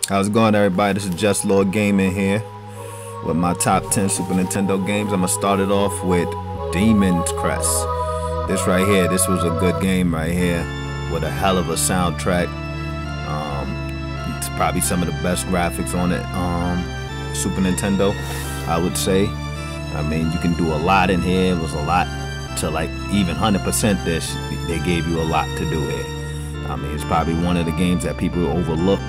How's it going, everybody? This is Just Lord Gaming here with my top 10 Super Nintendo games. I'm gonna start it off with Demon's Crest. This right here, this was a good game right here with a hell of a soundtrack. It's probably some of the best graphics on it. Super Nintendo, I would say. I mean, you can do a lot in here. It was a lot to like even 100% this. They gave you a lot to do here. I mean, it's probably one of the games that people overlook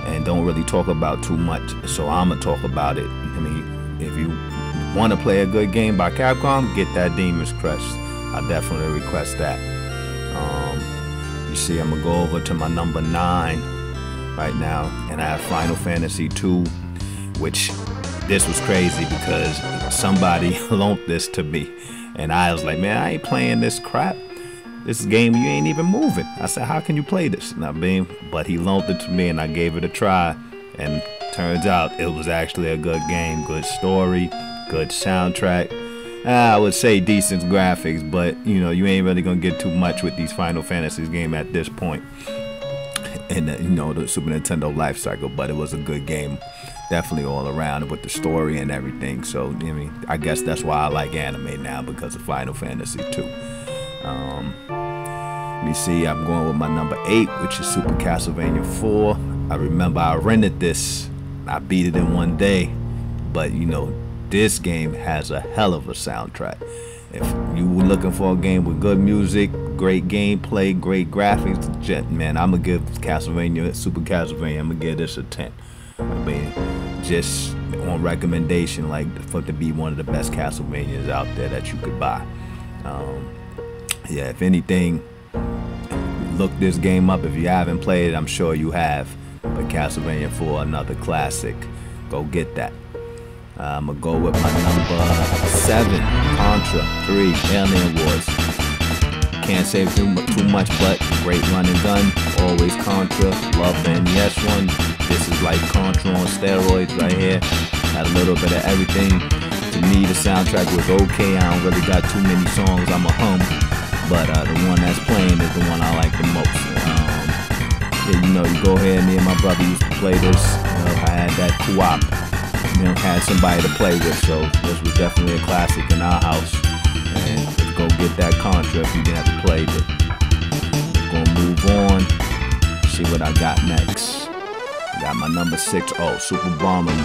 and don't really talk about too much, so I'm gonna talk about it. I mean, if you want to play a good game by Capcom, get that Demon's Crest. I definitely request that. You see, I'm gonna go over to my number 9 right now, and I have Final Fantasy II, which this was crazy because somebody loaned this to me, and I was like, man, I ain't playing this crap. This game, you ain't even moving. I said, how can you play this? But he loaned it to me and I gave it a try. And turns out it was actually a good game. Good story, good soundtrack. I would say decent graphics, but you know, you ain't really gonna get too much with these Final Fantasy games at this point in the, the Super Nintendo life cycle. But it was a good game, definitely all around with the story and everything. So I mean, I guess that's why I like anime now, because of Final Fantasy 2. Let me see, I'm going with my number 8, which is Super Castlevania 4. I remember I rented this. I beat it in one day. But this game has a hell of a soundtrack. If you were looking for a game with good music, great gameplay, great graphics, man, I'm gonna give Super Castlevania, I'm gonna give this a 10. I mean, just on recommendation, like for it to be one of the best Castlevanias out there that you could buy. Yeah, if anything, look this game up. If you haven't played it, I'm sure you have. But Castlevania 4, another classic. Go get that. I'm going to go with my number 7, Contra 3, Alien Wars. Can't say too much, but great run and gun. Always Contra. Love the NES one. This is like Contra on steroids right here. Had a little bit of everything. To me, the soundtrack was okay. I don't really got too many songs I'm a hum. But the one that's playing is the one I like the most. Yeah, you go ahead, me and my brother used to play this. I had that co-op. Had somebody to play with, so this was definitely a classic in our house. And let's go get that Contra if you didn't have to play it. Gonna move on. See what I got next. Got my number 6. Oh, Super Bomberman.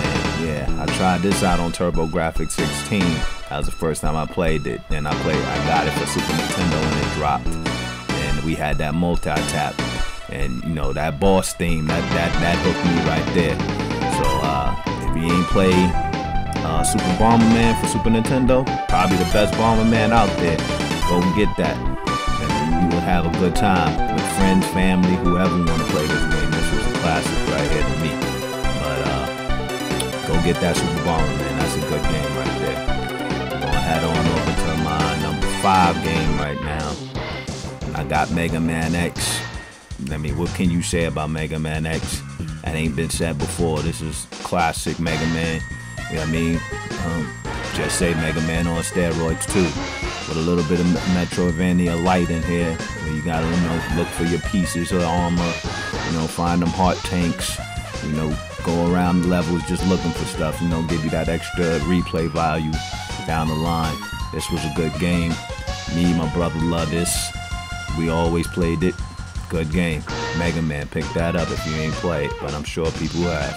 Yeah, I tried this out on TurboGrafx 16. That was the first time I played it. Then I got it for Super Nintendo when it dropped. And we had that multi-tap. And that boss theme, that hooked me right there. So if you ain't played Super Bomberman for Super Nintendo, probably the best Bomberman out there. Go and get that. And you will have a good time with friends, family, whoever want to play this game. This was a classic right here to me. But go get that Super Bomberman. That's a good game right there. Head on over to my number 5 game right now. I got Mega Man X. I mean, what can you say about Mega Man X? That ain't been said before. This is classic Mega Man. You know what I mean? Just say Mega Man on steroids too. With a little bit of Metroidvania light in here, where you gotta look for your pieces of armor. Find them heart tanks. Go around the levels just looking for stuff. Give you that extra replay value down the line. This was a good game. Me and my brother love this. We always played it. Good game. Mega Man, pick that up if you ain't played, but I'm sure people have.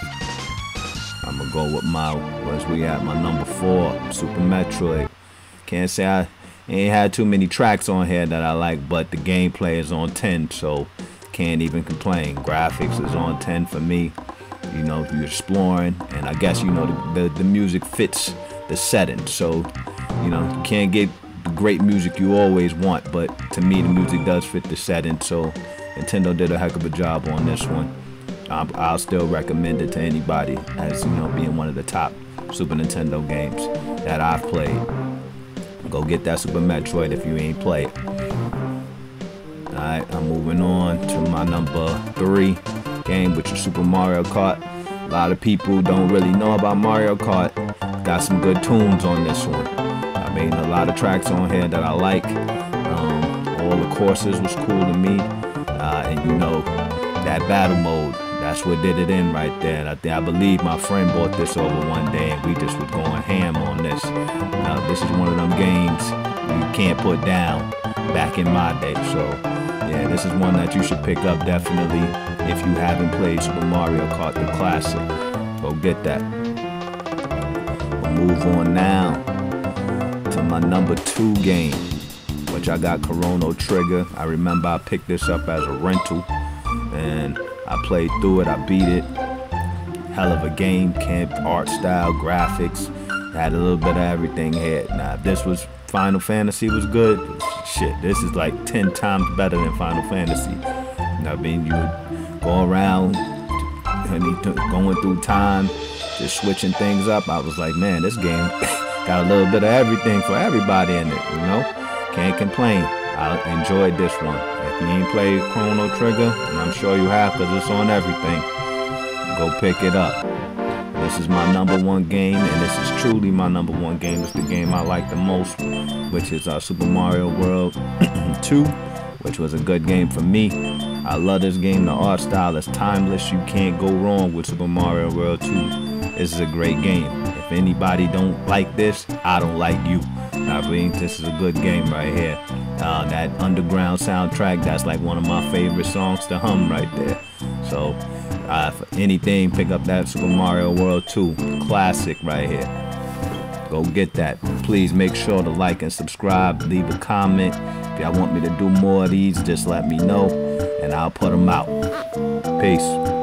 I'm gonna go with my number 4, Super Metroid. Can't say I ain't had too many tracks on here that I like, but the gameplay is on 10, so can't even complain. Graphics is on 10 for me. You're exploring, and I guess the music fits the setting, so you can't get the great music you always want, but to me the music does fit the setting, so Nintendo did a heck of a job on this one. I'll still recommend it to anybody as being one of the top Super Nintendo games that I've played. Go get that Super Metroid if you ain't played. Alright, I'm moving on to my number 3 game, which is Super Mario Kart. A lot of people don't really know about Mario Kart. Got some good tunes on this one. I mean, a lot of tracks on here that I like. All the courses was cool to me. And that battle mode, That's what did it in right there. And I believe my friend bought this over one day, and we just was going ham on this. This is one of them games you can't put down back in my day. So yeah, this is one that you should pick up definitely if you haven't played Super Mario Kart the Classic. Go get that. We'll move on now to my number 2 game, which I got Chrono Trigger. I remember I picked this up as a rental, and I played through it. I beat it. Hell of a game. Camp art style, graphics. Had a little bit of everything here. Now, if this was Final Fantasy was good, shit, this is like 10 times better than Final Fantasy. I mean, you would go around, going through time, just switching things up. I was like, man, this game got a little bit of everything for everybody in it, you know? Can't complain. I enjoyed this one. If you ain't played Chrono Trigger, and I'm sure you have because it's on everything, go pick it up. This is my number 1 game, and this is truly my number 1 game. It's the game I like the most, which is Super Mario World 2, which was a good game for me. I love this game. The art style is timeless. You can't go wrong with Super Mario World 2. This is a great game. If anybody don't like this, I don't like you. I mean, this is a good game right here. That underground soundtrack, that's like one of my favorite songs to hum right there. So, for anything, pick up that Super Mario World 2 classic right here. Go get that. Please make sure to like and subscribe. Leave a comment. If y'all want me to do more of these, just let me know, and I'll put them out. Peace.